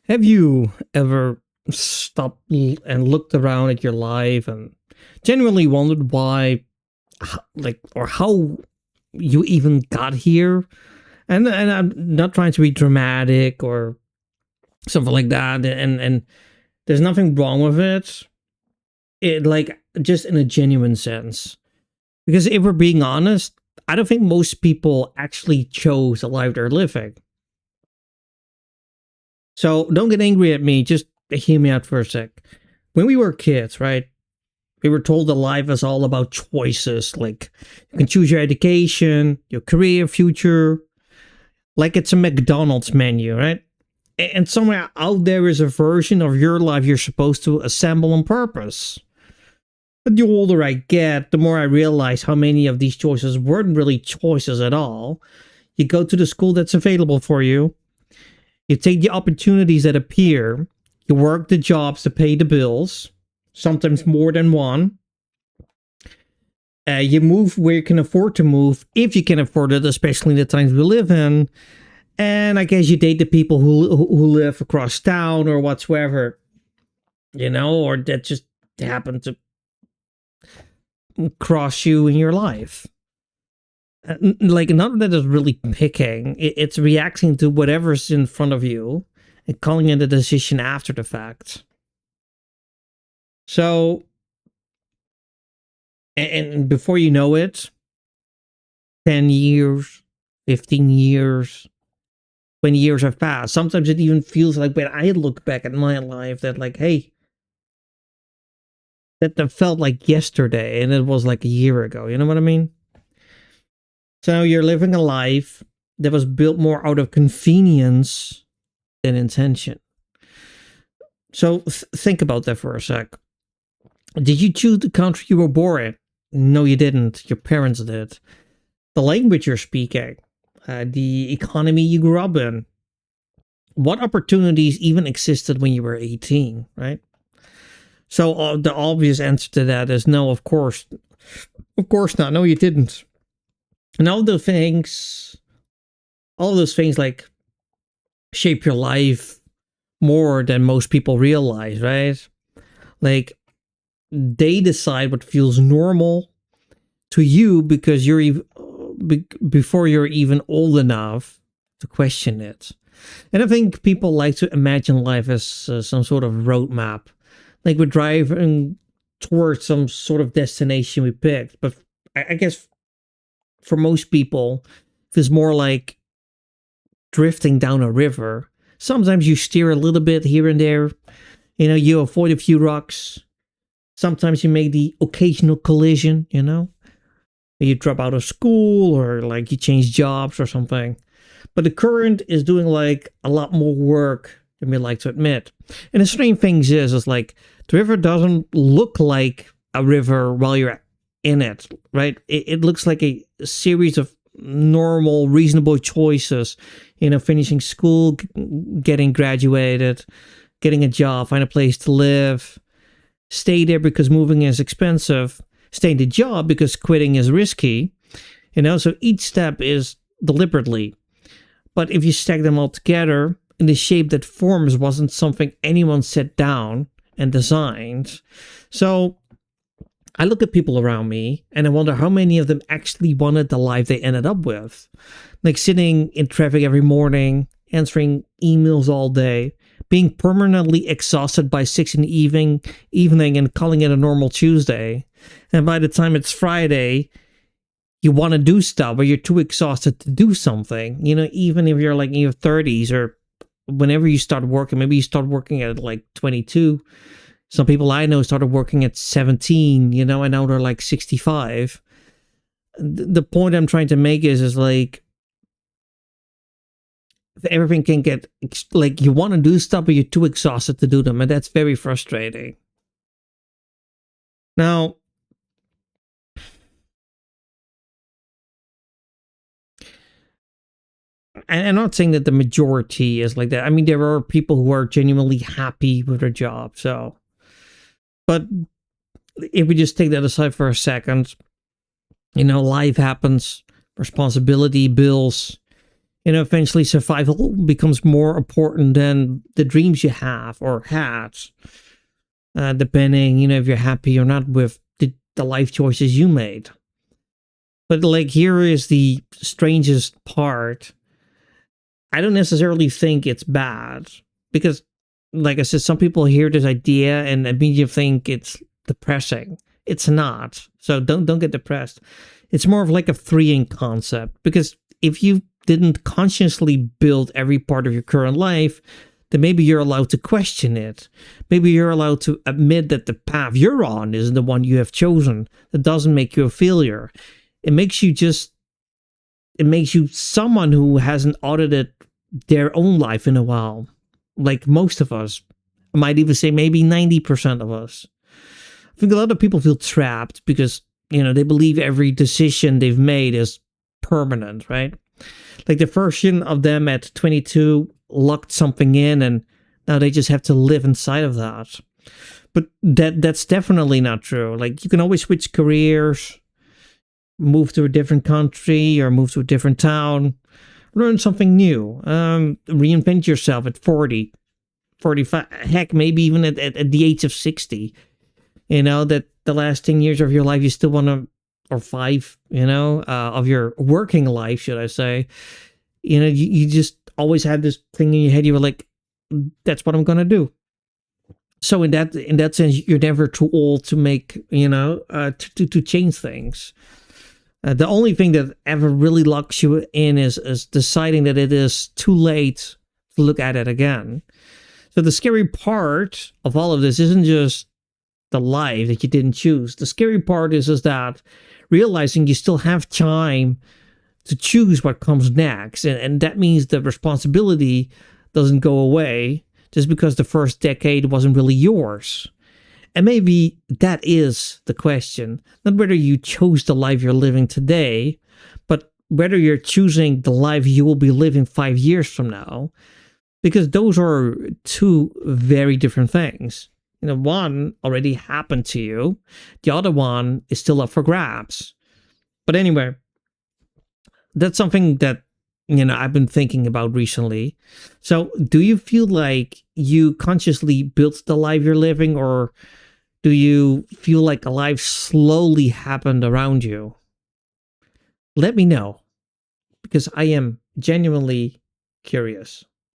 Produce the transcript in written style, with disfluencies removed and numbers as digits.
Have you ever stopped and looked around at your life and genuinely wondered why, or how you even got here? And I'm not trying to be dramatic or something like that. And there's nothing wrong with it. Just in a genuine sense. Because if we're being honest, I don't think most people actually chose the life they're living. So don't get angry at me. Just hear me out for a sec. When we were kids, right? We were told that life is all about choices. Like you can choose your education, your career, future. Like it's a McDonald's menu, right? And somewhere out there is a version of your life you're supposed to assemble on purpose. But the older I get, the more I realize how many of these choices weren't really choices at all. You go to the school that's available for you. You take the opportunities that appear. You work the jobs to pay the bills, sometimes more than one. You move where you can afford to move, if you can afford it, especially in the times we live in. And I guess you date the people who live across town or whatsoever, or that just happen to cross you in your life. Like none of that is really picking. It's reacting to whatever's in front of you and calling it a decision after the fact. So, and before you know it, 10 years, 15 years, 20 years have passed. Sometimes it even feels like when I look back at my life that like, hey, that felt like yesterday and it was like a year ago. You know what I mean? So you're living a life that was built more out of convenience than intention. So think about that for a sec. Did you choose the country you were born in? No, you didn't. Your parents did. The language you're speaking, the economy you grew up in. What opportunities even existed when you were 18, right? So the obvious answer to that is no, of course. Of course not. No, you didn't. And all those things like shape your life more than most people realize, right? Like they decide what feels normal to you because before you're even old enough to question it. And I think people like to imagine life as some sort of roadmap, like we're driving towards some sort of destination we picked. But I guess for most people, it's more like drifting down a river. Sometimes you steer a little bit here and there. You avoid a few rocks. Sometimes you make the occasional collision, You drop out of school or like you change jobs or something. But the current is doing like a lot more work than we like to admit. And the strange thing is like the river doesn't look like a river while you're in it, right? It looks like a series of normal, reasonable choices. Finishing school, getting graduated, getting a job, find a place to live, stay there because moving is expensive, stay in the job because quitting is risky. So each step is deliberately. But if you stack them all together, in the shape that forms wasn't something anyone set down and designed. So I look at people around me and I wonder how many of them actually wanted the life they ended up with. Like sitting in traffic every morning, answering emails all day, being permanently exhausted by 6 in the evening and calling it a normal Tuesday. And by the time it's Friday, you want to do stuff, but you're too exhausted to do something. Even if you're like in your 30s or whenever you start working, maybe you start working at like 22. Some people I know started working at 17, and now they're like 65. The point I'm trying to make is like, everything can get, like, you want to do stuff, but you're too exhausted to do them. And that's very frustrating. Now, and I'm not saying that the majority is like that. I mean, there are people who are genuinely happy with their job. So, but if we just take that aside for a second, life happens, responsibility, bills, Eventually survival becomes more important than the dreams you have or had, depending, if you're happy or not with the life choices you made. But like, here is the strangest part. I don't necessarily think it's bad because, like I said, some people hear this idea and immediately think it's depressing. It's not. So don't get depressed. It's more of like a freeing concept, because if you didn't consciously build every part of your current life, then maybe you're allowed to question it. Maybe you're allowed to admit that the path you're on isn't the one you have chosen. That doesn't make you a failure. It makes you someone who hasn't audited their own life in a while. Like most of us. I might even say maybe 90% of us. I think a lot of people feel trapped because, they believe every decision they've made is permanent, right? Like the version of them at 22 locked something in and now they just have to live inside of that. But that's definitely not true. Like, you can always switch careers, move to a different country or move to a different town, learn something new, reinvent yourself at 40, 45, heck, maybe even at the age of 60. That the last 10 years of your life you still want to, or 5, of your working life, should I say, you just always had this thing in your head. You were like, that's what I'm going to do. So in that sense, you're never too old to make, to change things. The only thing that ever really locks you in is deciding that it is too late to look at it again. So the scary part of all of this isn't just the life that you didn't choose. The scary part is that realizing you still have time to choose what comes next. And that means the responsibility doesn't go away just because the first decade wasn't really yours. And maybe that is the question. Not whether you chose the life you're living today, but whether you're choosing the life you will be living 5 years from now. Because those are two very different things. One already happened to you. The other one is still up for grabs. But anyway, that's something that, I've been thinking about recently. So do you feel like you consciously built the life you're living, or do you feel like a life slowly happened around you? Let me know, because I am genuinely curious.